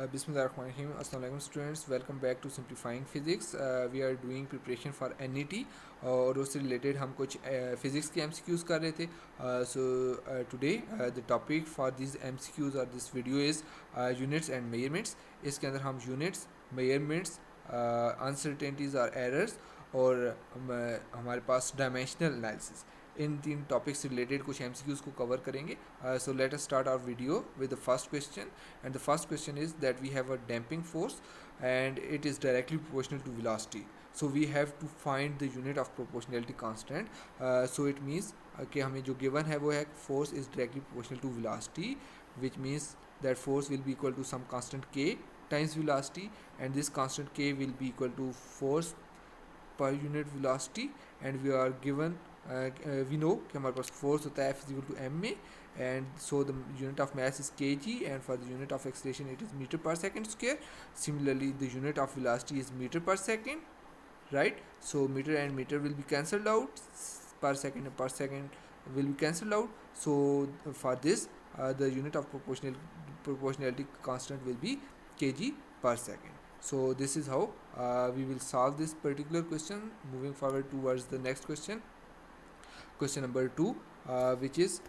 Bismillahirrahmanirrahim. Assalamu alaikum students. Welcome back to Simplifying Physics. We are doing preparation for NET और उससे related हम कुछ physics के MCQs कर रहे थे. So today the topic for these MCQs or this video is units and measurements. इसके अंदर हम units, measurements, uncertainties और errors और हमारे पास dimensional analysis इन तीन टॉपिक से रिलेटेड कुछ MCQs को कवर करेंगे. So let us start our video with the first question, and the first question is that we have a damping force and it is directly proportional to velocity. So we have to find the unit of proportionality constant. So it means कि हमें जो given है वो है force is directly proportional to velocity, which means that force will be equal to some constant k times velocity, and this constant k will be equal to force per unit velocity. And we are given we know कि हमारे पास force होता है F is equal to m में, and so the unit of mass is kg, and for the unit of acceleration it is meter per second square. Similarly the unit of velocity is meter per second, right? So meter and meter will be cancelled out, per second and per second will be cancelled out. So for this the unit of proportionality constant will be kg per second. So this is how we will solve this particular question. Moving forward towards the next question, question number 2, which is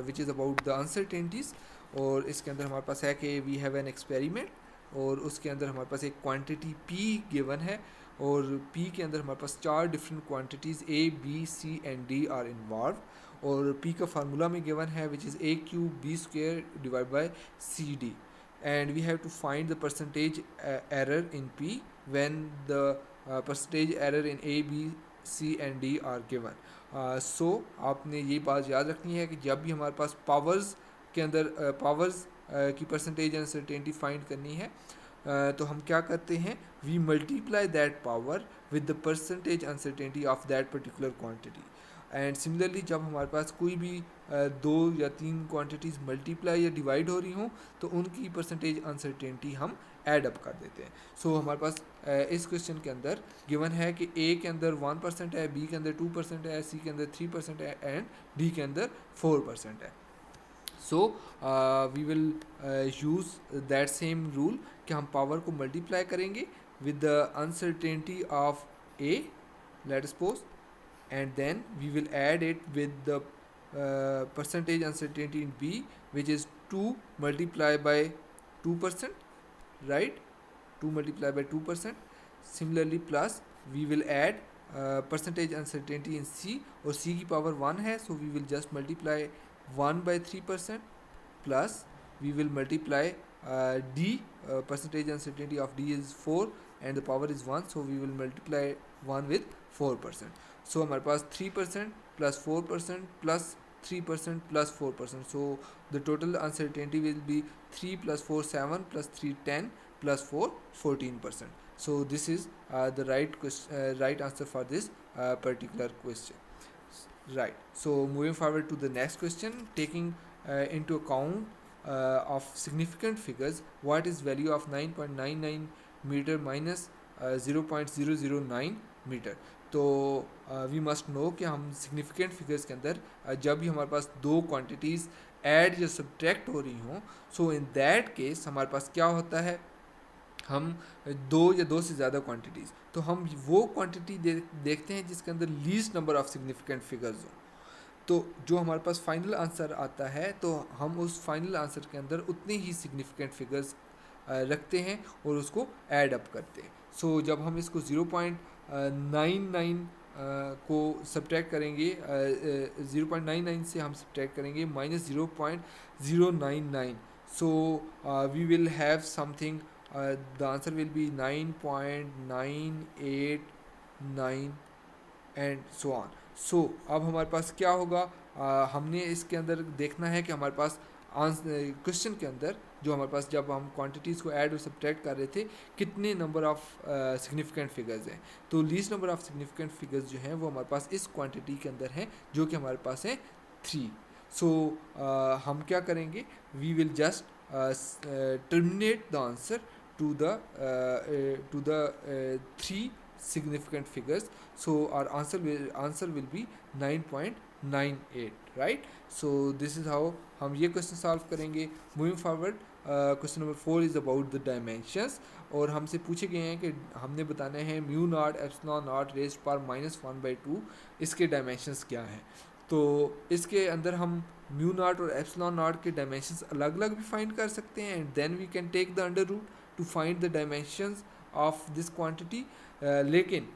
which is about the uncertainties. और इसके अंदर हमारे पास है कि we have an experiment और उसके अंदर हमारे पास एक क्वांटिटी p गिवन है और p के अंदर हमारे पास 4 different quantities a b c and d are involved और p का फार्मूला में गिवन है which is a cube b square divide by C D, and we have to find the percentage error in p when the percentage error in a b c and d are given. So आपने ये बात याद रखनी है कि जब भी हमारे पास पावर्स के अंदर पावर्स की परसेंटेज अनसर्टेनिटी फाइंड करनी है तो हम क्या करते हैं, we multiply that power with the percentage uncertainty of that particular quantity. And similarly जब हमारे पास कोई भी 2 या 3 क्वांटिटीज़ मल्टीप्लाई या डिवाइड हो रही हों तो उनकी परसेंटेज अनसर्टेनिटी हम ऐड अप कर देते हैं. सो हमारे पास इस क्वेश्चन के अंदर गिवन है कि ए के अंदर 1% है, बी के अंदर 2% है, सी के अंदर 3% है एंड डी के अंदर 4% है. So we will use that same rule कि हम पावर को मल्टीप्लाई करेंगे with the uncertainty of A, let suppose, and then we will add it with the percentage uncertainty in B, which is 2 multiplied by 2%, right? 2 multiplied by 2%. Similarly plus we will add percentage uncertainty in C, और C की power 1 है, so we will just multiply 1 by 3%, plus we will multiply D, percentage uncertainty of D is 4 and the power is 1, so we will multiply 1 with 4%. So हमारे पास 3% plus 4% plus 3% plus 4%. So the total uncertainty will be 3 plus 4 7 plus 3 10 plus 4 14%. So this is the right answer for this particular question. Right. So moving forward to the next question, taking into account of significant figures, what is value of 9.99 meter minus 0.009 metre. तो we must know कि हम significant figures के अंदर जब भी हमारे पास 2 quantities add या subtract हो रही हों, सो इन दैट केस हमारे पास क्या होता है, हम 2 या 2 से ज़्यादा क्वांटिटीज़, तो हम वो क्वांटिटी देखते हैं जिसके अंदर least number of significant figures हों. तो जो हमारे पास फाइनल आंसर आता है तो हम उस फाइनल आंसर के अंदर उतने ही सिग्निफिकेंट फिगर्स रखते हैं और उसको ऐड अप करते हैं. सो जब हम इसको 0.99 को सब्ट्रैक्ट करेंगे, 0.99 से हम सब्ट्रैक्ट करेंगे minus 0.099, so we will have something, the answer will be 9.989 and so on. So अब हमारे पास क्या होगा, हमने इसके अंदर देखना है कि हमारे पास क्वेश्चन के अंदर जो हमारे पास जब हम क्वांटिटीज़ को ऐड और सब्ट्रैक्ट कर रहे थे कितने नंबर ऑफ सिग्निफिकेंट फिगर्स हैं. तो least number of significant figures जो हैं वो हमारे पास इस क्वांटिटी के अंदर हैं जो कि हमारे पास है 3. सो हम क्या करेंगे, we will just terminate the answer to the 3 significant figures. So our answer will be 9.98, right. So this is how हम ये क्वेश्चन सॉल्व करेंगे. Moving forward, question number 4 is about the dimensions, और हमसे पूछे गए हैं कि हमने बताने हैं mu naught epsilon naught raised power -1/2 इसके डायमेंशंस क्या हैं. तो इसके अंदर हम म्यू नॉट और एप्सिलॉन नॉट के डायमेंशंस अलग अलग भी फाइंड कर सकते हैं, and then we can take the under root to find the dimensions of this quantity. लेकिन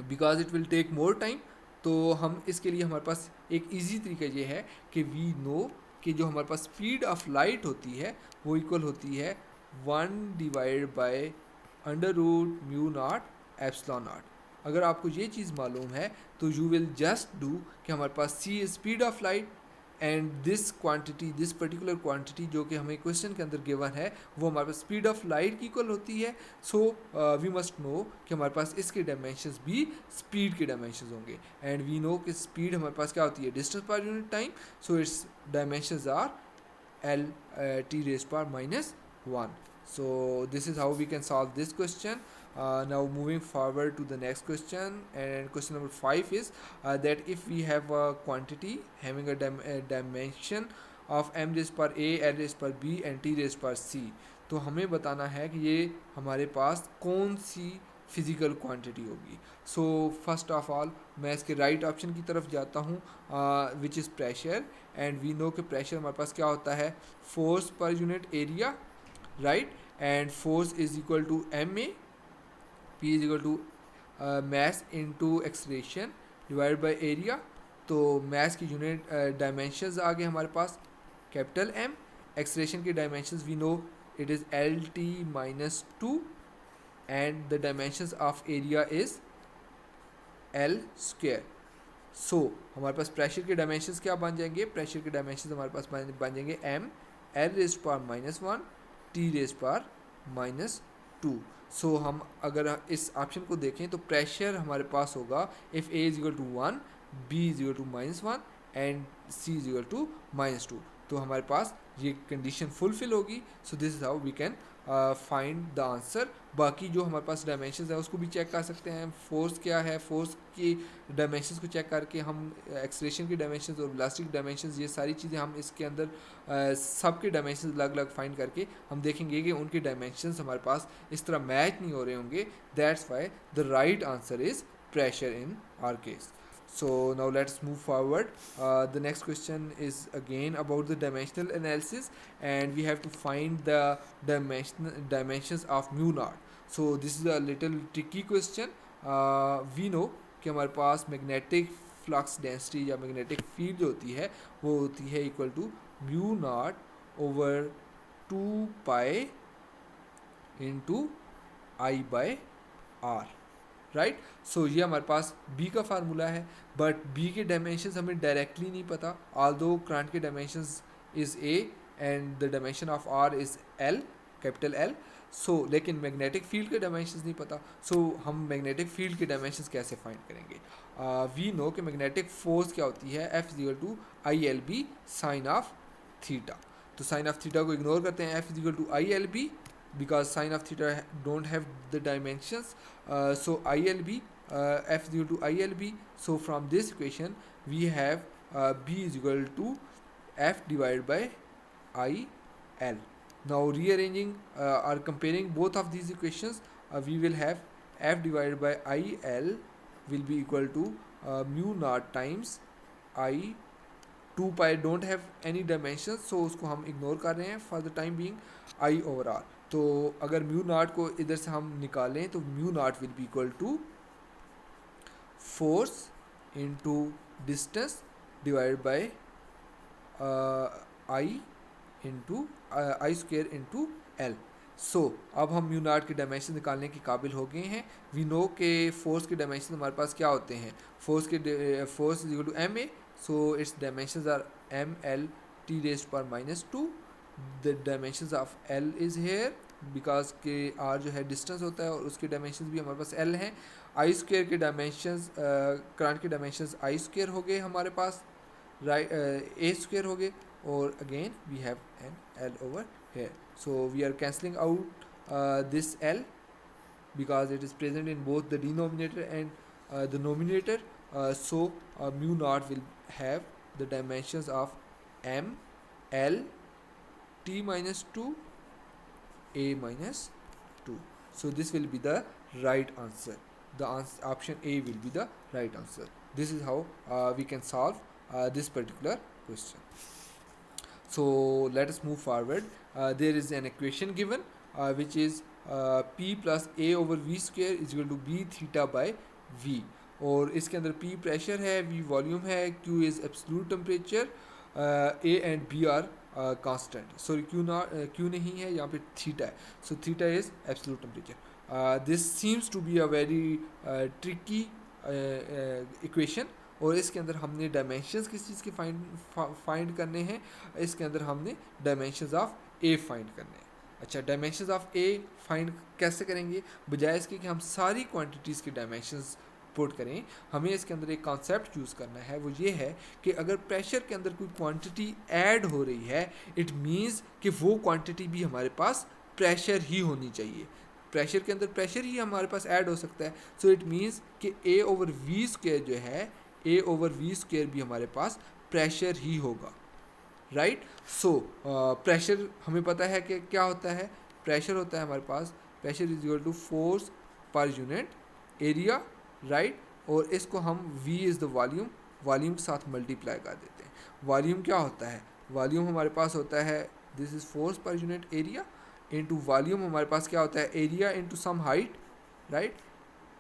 because it will take more time, तो हम इसके लिए हमारे पास एक ईजी तरीका ये है कि वी नो कि जो हमारे पास स्पीड ऑफ लाइट होती है वो इक्वल होती है 1/√μ0 एप्सिलॉन नॉट. अगर आपको ये चीज़ मालूम है तो यू विल जस्ट डू कि हमारे पास c is speed of light, and this quantity, this particular quantity जो कि हमें क्वेश्चन के अंदर गिवन है वो हमारे पास स्पीड ऑफ लाइट की इक्वल होती है. सो वी मस्ट नो कि हमारे पास इसके डायमेंशंस भी स्पीड के डायमेंशंस होंगे, एंड वी नो कि स्पीड हमारे पास क्या होती है, डिस्टेंस पर unit time. So it's dimensions are L t raised power -1. So this is how we can solve this question. Now moving forward to the next question, and question number 5 is that if we have a quantity having a dimension of m raised power a, l raised power b and t raised power c, तो हमें बताना है कि ये हमारे पास कौन सी physical quantity होगी. So first of all मैं इसके राइट ऑप्शन की तरफ जाता हूँ, which is pressure, and we know कि प्रेशर हमारे पास क्या होता है, फोर्स पर unit area, right. And force is equal to M A, P is equal to mass into acceleration divide by area. तो मैस की यूनिट डायमेंशंस आ गए हमारे पास कैपिटल एम. एक्सलेशन के dimensions we know it is LT -2, and the dimensions of area is L square. So हमारे पास pressure के डायमेंशंस क्या बन जाएंगे, प्रेशर के डायमेंशंस हमारे पास बन जाएंगे M L raised power -1 T raised power -2. सो हम अगर इस ऑप्शन को देखें तो प्रेशर हमारे पास होगा if A is equal to 1, B is equal to -1 and C is equal to -2. तो हमारे पास ये कंडीशन फुलफिल होगी. So this is how we can find the answer. बाकी जो हमारे पास डायमेंशंस है उसको भी चेक कर सकते हैं. फोर्स क्या है, फोर्स की डायमेंशंस को चेक करके हम एक्सलेशन की डायमेंशंस और वेलोसिटी की डायमेंशंस, ये सारी चीज़ें हम इसके अंदर सब के डायमेंशंस अलग अलग फाइंड करके हम देखेंगे कि उनके डायमेंशंस हमारे पास इस तरह मैच नहीं हो रहे होंगे. That's why the right answer is pressure in our case. So now let's move forward. The next question is again about the dimensional analysis, and we have to find the dimensions of mu naught. So this is a little tricky question. We know कि हमारे पास magnetic flux density या magnetic field जो होती है वो होती है equal to mu naught over 2 into I by R, right. So ये हमारे पास B का फार्मूला है, बट B के डायमेंशंस हमें डायरेक्टली नहीं पता. ऑल्दो करंट के dimensions is A and the dimension of R is L, capital L. So लेकिन मैग्नेटिक फील्ड के डायमेंशंस नहीं पता. सो हम मैग्नेटिक फील्ड के डायमेंशंस कैसे फाइंड करेंगे. वी नो कि मैग्नेटिक फोर्स क्या होती है, F is equal to ILB sine of theta. तो साइन ऑफ थीटा को इग्नोर करते हैं, F is equal to ILB because sin of theta don't have the dimensions. So ILB, F is equal to ILB. So from this equation we have B is equal to F divided by IL. Now rearranging or comparing both of these equations, we will have F divided by IL will be equal to mu naught times I. 2 pi don't have any dimensions, so उसको हम ignore कर रहे हैं for the time being. I over R. तो अगर mu naught को इधर से हम निकालें तो mu naught will be equal to force into distance divide by I into I square into L. So अब हम म्यू नॉट के डायमेंशन निकालने के काबिल हो गए हैं. वी नो के फोर्स के डायमेंशन हमारे पास क्या होते हैं, force is equal to M A. So it's dimensions are M L T raised power -2. The dimensions of L is here because के आर जो है डिस्टेंस होता है और उसके डायमेंशंस भी हमारे पास एल हैं. आई स्क्वेयर के डायमेंशंस, करंट के डायमेंशंस आई स्क्वेयर हो गए हमारे पास, राइट, ए स्क्वेयर हो गए, और again we have an L over here. So we are cancelling out this L because it is present in both the denominator and the numerator. So mu naught will have the dimensions of m, l, t minus 2, a minus 2. So this will be the right answer. The option A will be the right answer. This is how we can solve this particular question. So let us move forward. There is an equation given which is p plus a over v square is equal to b theta by v. और इसके अंदर p pressure है, v volume है, q is absolute temperature, a and b are constant. Sorry q नहीं है, यहाँ पे theta है. So theta is absolute temperature. This seems to be a very tricky equation. और इसके अंदर हमने डायमेंशंस किस चीज़ के फाइंड करने हैं. इसके अंदर हमने डायमेंशंस ऑफ ए फाइंड करने हैं. अच्छा, डायमेंशंस ऑफ ए फाइंड कैसे करेंगे? बजाय इसके कि हम सारी क्वांटिटीज़ के डायमेंशंस पुट करें, हमें इसके अंदर एक कॉन्सेप्ट यूज़ करना है. वो ये है कि अगर प्रेशर के अंदर कोई क्वांटिटी ऐड हो रही है, इट मीन्स कि वो क्वांटिटी भी हमारे पास प्रेशर ही होनी चाहिए. प्रेशर के अंदर प्रेशर ही हमारे पास ऐड हो सकता है. सो इट मीन्स कि ए ओवर वी स्क्वायर जो है, ए ओवर वी स्क्वायर भी हमारे पास प्रेशर ही होगा. राइट. सो प्रेशर हमें पता है कि क्या होता है. प्रेशर होता है हमारे पास, pressure is equal to force पर यूनिट एरिया. राइट. और इसको हम v इज़ द वॉल्यूम के साथ मल्टीप्लाई कर देते हैं. वॉल्यूम क्या होता है? वॉल्यूम हमारे पास होता है, दिस इज़ फोर्स पर यूनिट एरिया इनटू वॉल्यूम. हमारे पास क्या होता है? Area into some height. Right.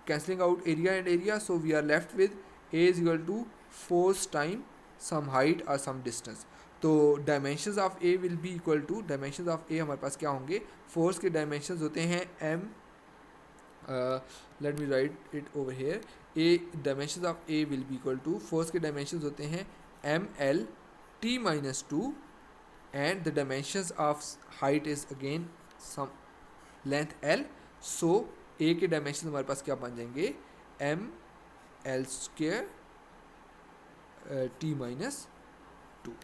Cancelling out area and area, so we are left with a is equal to force time some height और सम डिस्टेंस. तो dimensions of A will be equal to, dimensions of a हमारे पास क्या होंगे? Force के dimensions होते हैं m, let me write it over here. A dimensions of A will be equal to, force के डायमेंशंस होते हैं m l t minus 2 and the dimensions of height is again some length l. So A के dimensions हमारे पास क्या बन जाएंगे? m l square t minus 2.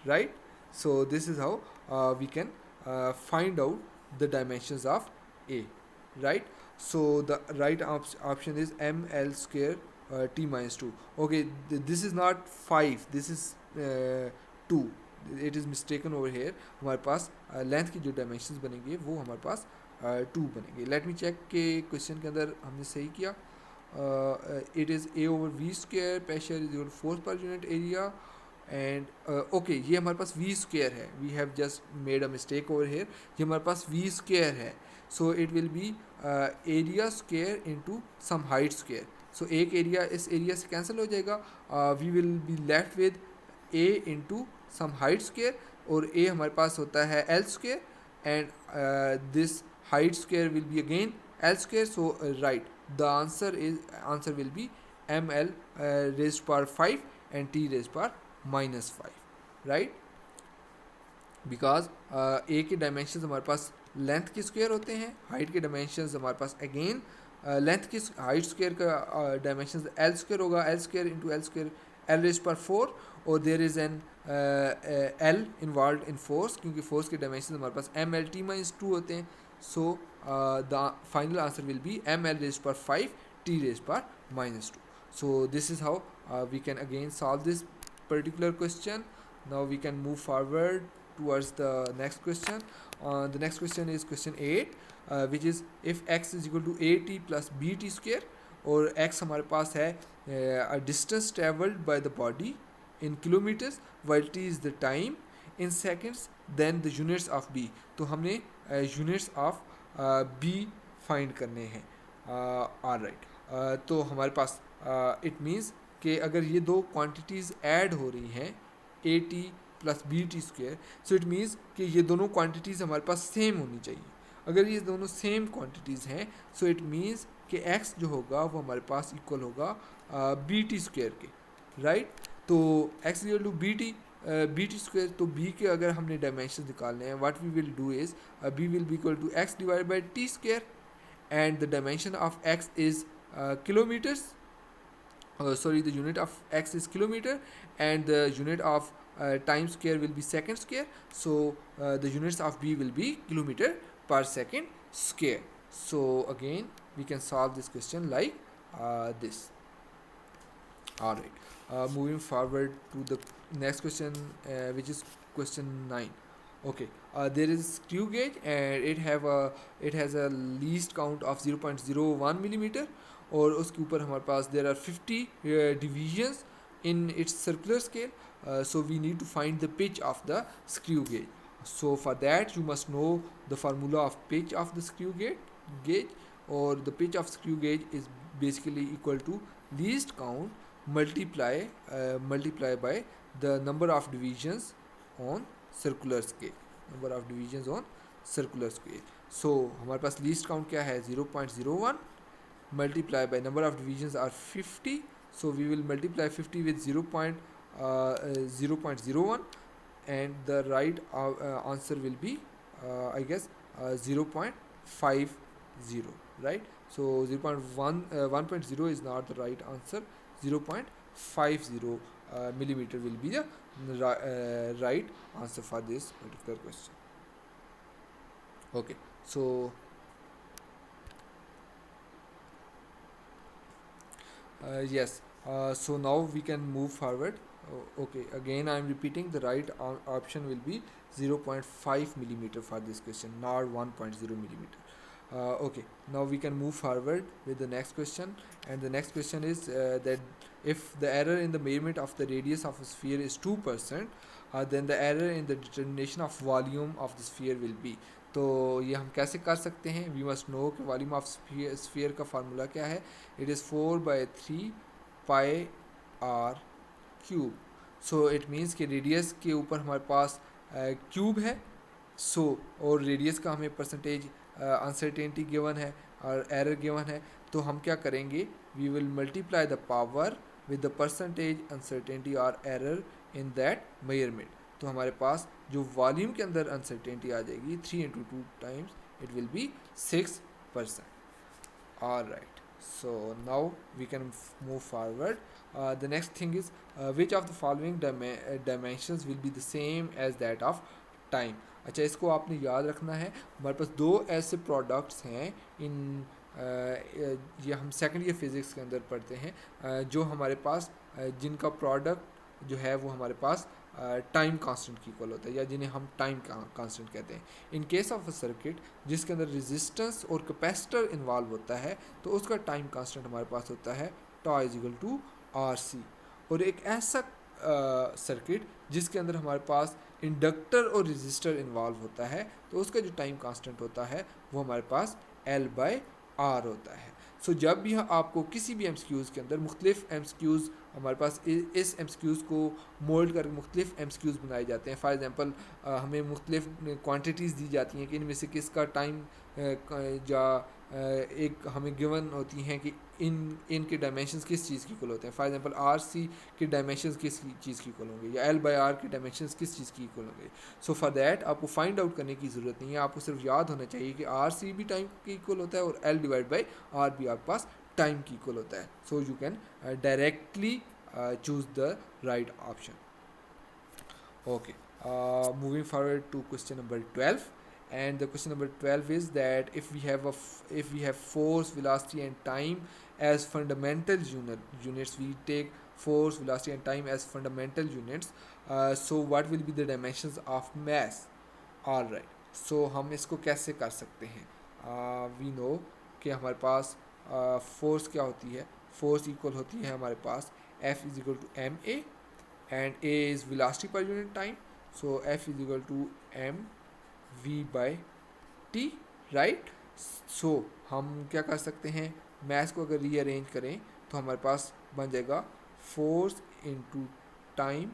Right. So this is how we can find out the dimensions of a. Right. So the right option is m l square t minus 2. Okay, this is not 5, this is 2. It is mistaken over here. हमारे पास length की जो dimensions बनेंगे वो हमारे पास 2 बनेंगे. Let me check के question के अंदर हमने सही किया. It is a over v square, pressure is equal to force per unit area, and okay, ये हमारे पास v square है. We have just made a mistake over here. ये हमारे पास v square है. So it will be area square into some height square. So एक area इस area से cancel हो जाएगा. We will be left with a into some height square, और a हमारे पास होता है l square, and this height square will be again l square. So right, the answer will be ml raised to power 5 and t raised to power minus 5. Right. Because ए के dimensions हमारे पास length के square होते हैं, height के dimensions हमारे पास again length के height square का डायमेंशंस एल स्क्वायर होगा, L square into L square, L raise पर 4, और there is an L involve in force, क्योंकि फोर्स के डायमेंशंस हमारे पास एम एल टी माइनस 2 होते हैं. So the final answer will be M L raise पर 5 टी रेज़ पर minus 2. So this is how we can again solve this particular question. Now we can move forward towards the next question. The next question is question 8, which is if x is equal to at plus bt square, और x हमारे पास है a distance travelled by the body in kilometers while t is the time in seconds, then the units of b. तो हमने units of b find करने हैं. Alright. तो हमारे पास it means कि अगर ये दो क्वांटिटीज़ ऐड हो रही हैं A T plus B T square, so it means कि ये दोनों क्वांटिटीज़ हमारे पास सेम होनी चाहिए. अगर ये दोनों सेम क्वांटिटीज़ हैं, सो इट मीन्स कि एक्स जो होगा वो हमारे पास इक्वल होगा बी टी स्क्वेयर के. राइट. तो x equal to B T square, तो बी के अगर हमने डायमेंशन निकालने हैं, what we will do is B will be equal to x divide by T square, and the dimension of x is kilometers. Sorry, the unit of x is kilometer, and the unit of time square will be second square. So the units of b will be kilometer per second square. So again we can solve this question like this. Alright, moving forward to the next question, which is question 9. Okay, there is screw gauge and it has a least count of 0.01 millimeter, और उसके ऊपर हमारे पास there are 50 divisions in its circular scale. So we need to find the pitch of the screw gauge. So for that you must know the formula of pitch of the screw gauge, or the pitch of screw gauge is basically equal to least count multiply by the number of divisions on circular scale. So हमारे पास least count क्या है 0.01 multiply by number of divisions are 50. So we will multiply 50 with 0.01, and the right answer will be I guess 0.50, right? So 1.0 is not the right answer. 0.50 millimeter will be the right answer for this particular question. Okay, so yes, so now we can move forward. Okay, again I am repeating, the right option will be 0.5 millimeter for this question, not 1.0 millimeter. Okay, now we can move forward with the next question, and the next question is that if the error in the measurement of the radius of a sphere is 2%, then the error in the determination of volume of the sphere will be. तो ये हम कैसे कर सकते हैं? We must know कि volume of sphere का formula क्या है. It is 4/3 pi R cube. So it means कि रेडियस के ऊपर हमारे पास क्यूब है. सो और रेडियस का हमें परसेंटेज अनसर्टेनिटी गिवन है और एरर गिवन है. तो हम क्या करेंगे? We will multiply the power with the percentage uncertainty और एरर इन दैट मेजरमेंट. तो हमारे पास जो वॉल्यूम के अंदर अनसर्टेनिटी आ जाएगी 3 × 2 times, it will B 6%. All right, so now we can move forward. The next thing is which of the following dimensions will be the same as that of time. अच्छा, इसको आपने याद रखना है. हमारे पास दो ऐसे प्रोडक्ट्स हैं इन ये हम सेकेंड ईयर फिज़िक्स के अंदर पढ़ते हैं, जो हमारे पास जिनका प्रोडक्ट जो है वो हमारे पास टाइम कांस्टेंट की इक्वल होता है, या जिन्हें हम टाइम कांस्टेंट कहते हैं. In case of a circuit जिसके अंदर रेजिस्टेंस और कैपेसिटर इन्वॉल्व होता है, तो उसका टाइम कांस्टेंट हमारे पास होता है τ = RC. और एक ऐसा सर्किट जिसके अंदर हमारे पास इंडक्टर और रेजिस्टर इन्वॉल्व होता है, तो उसका जो टाइम कांस्टेंट होता है वो हमारे पास L/R होता है. सो जब भी आपको किसी भी एमसीक्यूज़ के अंदर मुख्तलिफ एमसीक्यूज़ हमारे पास इस एमसीक्यूज़ को मोल्ड करके मुख्तलिफ एमसीक्यूज़ बनाए जाते हैं. फॉर एग्जांपल हमें मुख्तलिफ क्वांटिटीज़ दी जाती हैं कि इनमें से किसका टाइम या एक हमें गिवन होती हैं कि इनके डायमेंशंस किस चीज़ की इक्वल होते हैं. फॉर एग्जांपल RC के डायमेंशंस किस चीज़ की इक्वल होंगे, या L/R के डायमेंशंस किस चीज़ की इक्वल होंगे. सो फॉर दैट आपको फाइंड आउट करने की ज़रूरत नहीं है. आपको सिर्फ याद होना चाहिए कि RC भी टाइम की इक्वल होता है और L/R भी आपके पास टाइम की इक्वल होता है. So you can directly choose the right option. Okay, moving forward to question number 12, and the question number 12 is that if we have force, velocity and time as fundamental units, we take force, velocity and time as fundamental units, so what will be the dimensions of mass? All right, so हम इसको कैसे कर सकते हैं? We know कि हमारे पास force क्या होती है. फोर्स इक्वल होती है हमारे पास F = ma, and a is velocity per unit time, so F = mv/t, right? So हम क्या कर सकते हैं? मैथ्स को अगर रीअरेंज करें तो हमारे पास बन जाएगा force × time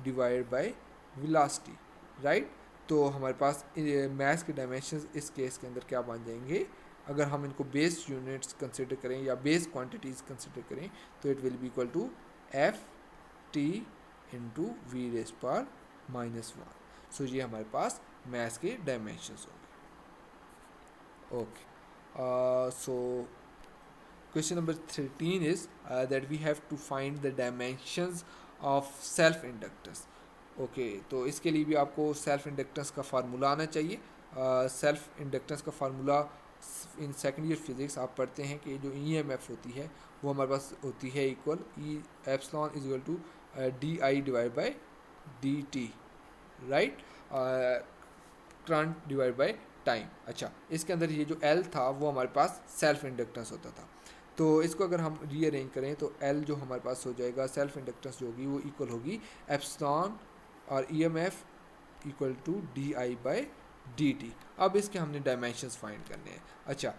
divide by velocity, right? तो हमारे पास मैथ्स के डायमेंशंस इस केस के अंदर क्या बन जाएंगे? अगर हम इनको बेस यूनिट्स कंसिडर करें या बेस क्वांटिटीज़ कंसिडर करें, तो it will be equal to Ft × v⁻⁻1. So ये हमारे पास मैथ्स के डायमेंशंस होंगे. Okay, so question number 13 is that we have to find the dimensions of self inductance. Okay, तो इसके लिए भी आपको सेल्फ इंडक्टेंस का फार्मूला आना चाहिए. सेल्फ इंडक्टेंस का formula in second year physics आप पढ़ते हैं कि जो EMF होती है वो हमारे पास होती है equal E ε = di/dt. D T, right, current divide by time. अच्छा, इसके अंदर ये जो एल था वो हमारे पास सेल्फ इंडक्टेंस होता था, तो इसको अगर हम रीअरेंज करें तो एल जो हमारे पास हो जाएगा सेल्फ इंडक्टेंस जो होगी वो इक्वल होगी एप्सिलॉन और E M F equal to D I by D T. अब इसके हमने डायमेंशंस फाइंड करने हैं। अच्छा,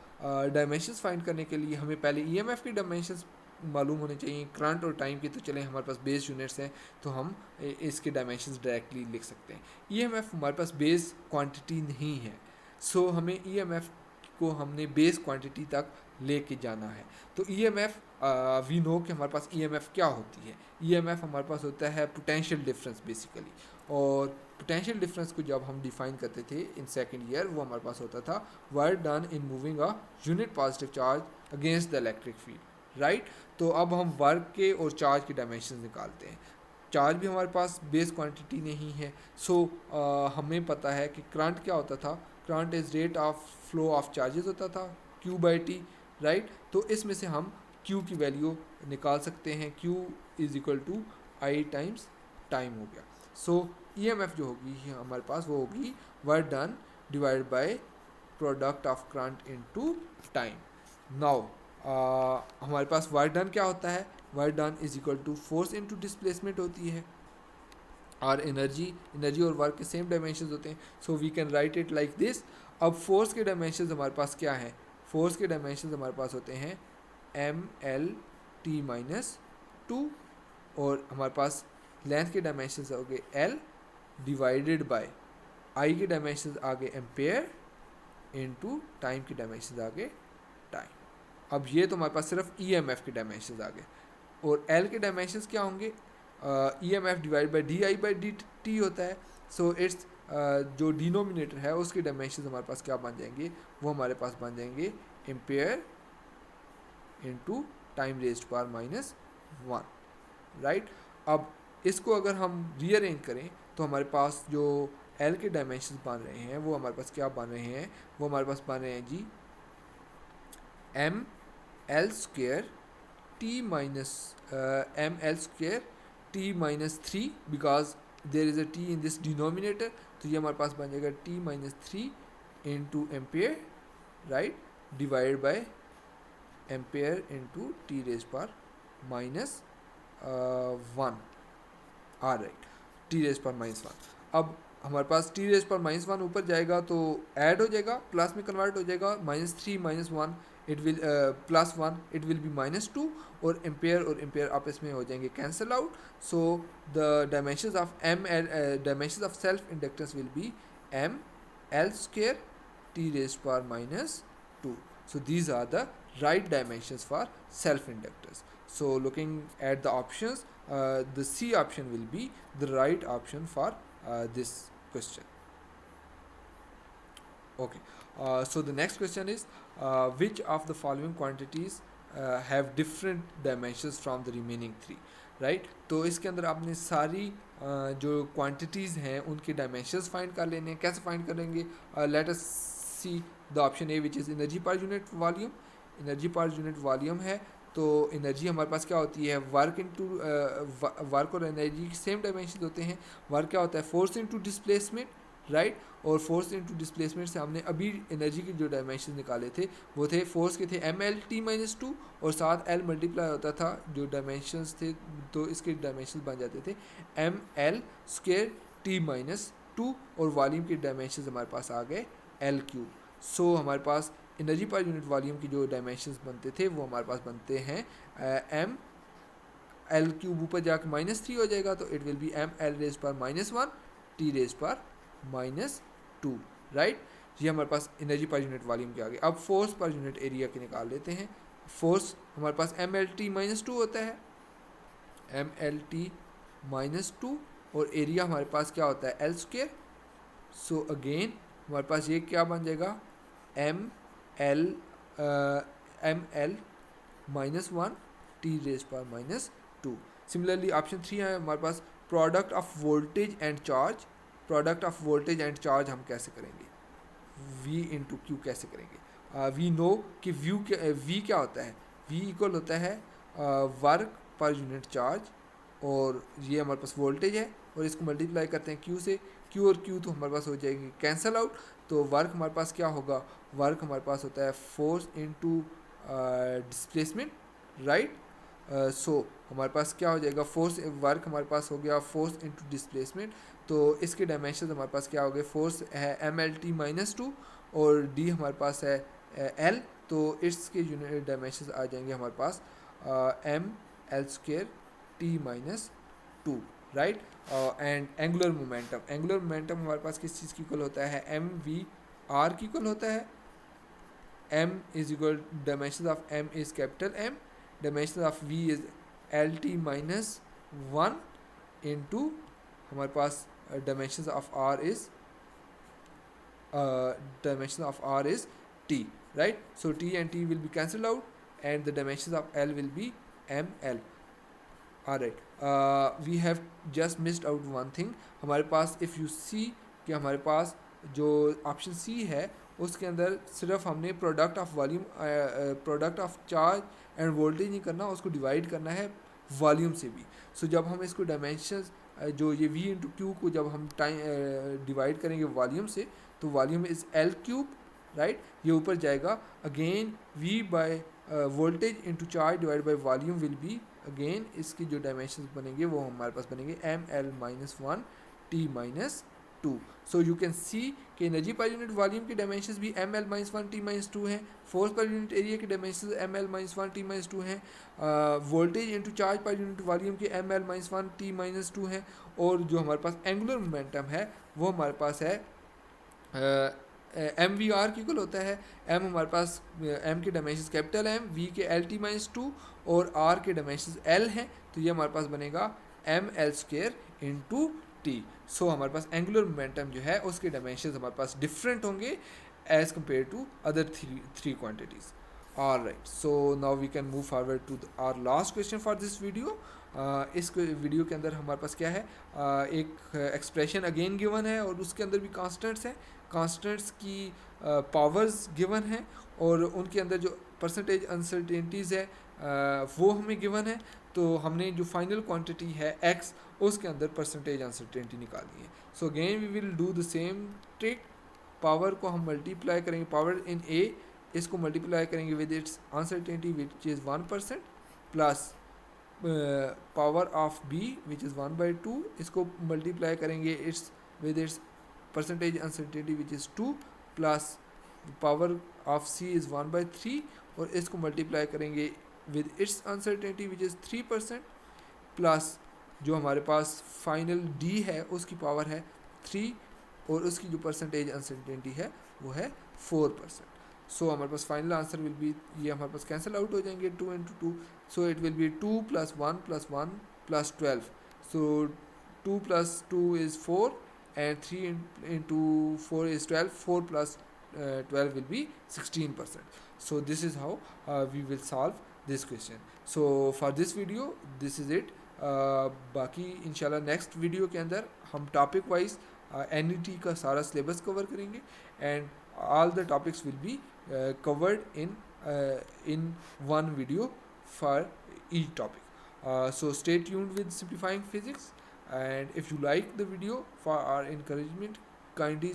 डायमेंशंस फाइंड करने के लिए हमें पहले ई एम एफ की डायमेंशंस मालूम होने चाहिए, करंट और टाइम की तो चले हमारे पास बेस यूनिट्स हैं तो हम इसके डायमेंशंस डायरेक्टली लिख सकते हैं। ई एम एफ हमारे पास बेस क्वांटिटी नहीं है, सो हमें ई एम एफ को हमने बेस क्वांटिटी तक लेके जाना है। तो E M F we know कि हमारे पास ई एम एफ क्या होती है। ई एम एफ हमारे पास होता है पोटेंशियल डिफरेंस बेसिकली, और पोटेंशियल डिफरेंस को जब हम डिफाइन करते थे इन सेकेंड ईयर वो हमारे पास होता था work done in moving a unit positive charge against the electric field, right. तो अब हम वर्क के और चार्ज के डायमेंशन निकालते हैं। चार्ज भी हमारे पास बेस क्वांटिटी नहीं है, सो हमें पता है कि करंट क्या होता था, current is rate of flow of charges होता था Q बाई टी, राइट। तो इसमें से हम Q की वैल्यू निकाल सकते हैं, Q is equal to I times time हो गया। सो ई एम एफ जो होगी हमारे पास वो होगी work done divide by product of current into time. Now हमारे पास वर्क डन क्या होता है, work done is equal to force into displacement होती है, और एनर्जी और वर्क के सेम डायमेंशंस होते हैं, so we can write it like this. अब फोर्स के डायमेंशंस हमारे पास क्या हैं, फोर्स के डायमेंशंस हमारे पास होते हैं M L T minus two, और हमारे पास लेंथ के डायमेंशंस हो गए एल डिवाइडेड बाय आई के डायमेंशंस आ गए एम्पेयर इनटू टाइम के डायमेंशंस आ गए टाइम। अब ये तो हमारे पास सिर्फ ई एम एफ के डायमेंशंस आ गए, और एल के डायमेंशंस क्या होंगे, E M F divide by D I by D T होता है। सो इट्स जो डिनोमिनेटर है उसके डायमेंशंस हमारे पास क्या बन जाएंगे, वो हमारे पास बन जाएंगे ampere into time raised power minus one, right. अब इसको अगर हम रीअरेंज करें तो हमारे पास जो एल के डायमेंशंस बन रहे हैं वो हमारे पास क्या बन रहे हैं, वो हमारे पास बन रहे हैं जी M L square T minus M L square T minus three, because there is a T in this denominator, तो ये हमारे पास बन जाएगा T minus three into ampere, right, divide by ampere into T raise पर minus one, or right, T raise पर minus one. अब हमारे पास टी रेज पर माइनस वन ऊपर जाएगा तो ऐड हो जाएगा, प्लस में कन्वर्ट हो जाएगा, minus three minus one it will plus one it will be minus two, और एम्पेयर आपस में हो जाएंगे cancel out. So the dimensions of M L dimensions of self inductance will be M L square T raise पर minus two. So these are the right dimensions for self inductors. So looking at the options, the C option will be the right option for this question. Okay. So the next question is which of the following quantities have different dimensions from the remaining three, right? तो इसके अंदर आपने सारी जो quantities हैं उनके dimensions find कर लेने हैं। कैसे find करेंगे, let us see the option A which is energy per unit volume। Energy per unit volume है, तो एनर्जी हमारे पास क्या होती है, वर्क इनटू वर्क और एनर्जी सेम डायमेंशन होते हैं। वर्क क्या होता है, फोर्स इनटू डिस्प्लेसमेंट, राइट, और फोर्स इनटू डिस्प्लेसमेंट से हमने अभी एनर्जी के जो डायमेंशन निकाले थे वो थे फोर्स के थे M L T minus two, और साथ एल मल्टीप्लाई होता था जो डायमेंशंस थे, तो इसके डायमेंशन बन जाते थे M L square T minus two, और वॉल्यूम के डायमेंशन हमारे पास आ गए एल क्यूब। सो हमारे पास एनर्जी पर यूनिट वॉल्यूम की जो डायमेंशंस बनते थे वो हमारे पास बनते हैं एम एल क्यूब ऊपर जाकर माइनस थ्री हो जाएगा, तो it will be M L raise पर माइनस वन टी रेज पर माइनस टू, राइट। ये हमारे पास एनर्जी पर यूनिट वॉल्यूम के आगे। अब फोर्स पर यूनिट एरिया के निकाल लेते हैं। फोर्स हमारे पास M L T minus two होता है, M L T minus two, और एरिया हमारे पास क्या होता है एल स्क्वेयर। सो अगेन हमारे पास ये क्या बन जाएगा M L minus one T raise पर minus two. Similarly option three है हमारे पास product of voltage and charge. Product of voltage and charge हम कैसे करेंगे, V इंटू क्यू कैसे करेंगे। वी नो कि V क्या होता है, V इक्वल होता है वर्क पर यूनिट चार्ज, और ये हमारे पास वोल्टेज है, और इसको मल्टीप्लाई करते हैं Q से, Q और Q तो हमारे पास हो जाएंगे कैंसल आउट। तो वर्क हमारे पास क्या होगा, वर्क हमारे पास होता है फोर्स इनटू डिस्प्लेसमेंट, राइट। सो हमारे पास क्या हो जाएगा, फोर्स वर्क हमारे पास हो गया फोर्स इनटू डिस्प्लेसमेंट। तो इसके डायमेंशन हमारे पास क्या हो गए, फोर्स है MLT-2 और डी हमारे पास है L। तो इसके यूनिट डायमेंशन आ जाएंगे हमारे पास ML²T-2, right. And angular momentum हमारे पास किस चीज़ की इक्वल होता है, MVR की इक्वल होता है। M is equal, dimensions of M is capital M, dimensions of V is LT-1 into हमारे पास dimensions of R is T, right? So T and T will be cancelled out and the dimensions of L will be ML. Alright, we have just missed out one thing. हमारे पास if you see कि हमारे पास जो option C है उसके अंदर सिर्फ हमने product of volume, product of charge end voltage नहीं करना, उसको डिवाइड करना है वॉल्यूम से भी। सो जब हम इसको डायमेंशंस जो ये v इंटू क्यू को जब हम टाइम डिवाइड करेंगे वॉल्यूम से, तो वॉल्यूम इज़ L3, राइट। ये ऊपर जाएगा again v by voltage into charge divide by volume will be again, इसकी जो डायमेंशन बनेंगे वो हमारे पास बनेंगे ML-1T-2। So you can see कि एनर्जी पर यूनिट वॉल्यूम के डायमेंशंस भी ML-1T-2 हैं, फोर्स पर यूनिट एरिया के डायमेंशंस ML-1T-2 हैं, वोल्टेज इंटू चार्ज पर यूनिट वॉल्यूम के ML-1T-2 हैं, और जो हमारे पास एंगुलर मोमेंटम है वो हमारे पास है MVR की इक्वल होता है। M हमारे पास M के डायमेंशंस कैपिटल M, V के LT-2 और R के डायमेंशंस L हैं, तो ये हमारे पास बनेगा ML²T। सो हमारे पास एंगुलर मोमेंटम जो है उसके डायमेंशंस हमारे पास डिफरेंट होंगे as compare to other three quantities. Alright, so now we can move forward to our last question for this video. इस वीडियो के अंदर हमारे पास क्या है, एक एक्सप्रेशन अगेन गिवन है और उसके अंदर भी कांस्टेंट्स हैं, कांस्टेंट्स की पावर्स गिवन हैं और उनके अंदर जो परसेंटेज अनसर्टेनिटीज़ है वो हमें गिवन है। तो हमने जो फाइनल क्वांटिटी है x उसके अंदर परसेंटेज अनसर्टेनिटी निकालनी है। So again we will do the same trick, power को हम मल्टीप्लाई करेंगे, पावर इन a इसको मल्टीप्लाई करेंगे with its uncertainty which is 1% plus power of b which is 1/2, इसको मल्टीप्लाई करेंगे its with its percentage uncertainty which is 2 plus power of c is 1/3 और इसको multiply करेंगे with its uncertainty which is 3% plus जो हमारे पास final d है उसकी power है 3 और उसकी जो परसेंटेज अनसर्टेनिटी है वो है 4%। सो हमारे पास फाइनल आंसर विल बी, ये हमारे पास कैंसिल आउट हो जाएंगे 2 into 2, so it will B 2 + 1 + 1 + 12। So 2 + 2 is 4 and 3 into 4 is 12, 4 plus 12 will be 16%. So this is how we will solve this question. So for this video this is it. बाकी इंशाल्लाह next video के अंदर हम topic wise NET का सारा syllabus cover करेंगे and all the topics will be covered in one video for each topic. So stay tuned with Simplifying Physics, and if you like the video, for our encouragement, kindly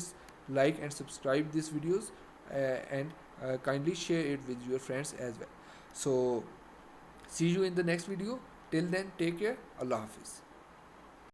like and subscribe these videos and kindly share it with your friends as well. So see you in the next video. Till then, take care. Allah Hafiz.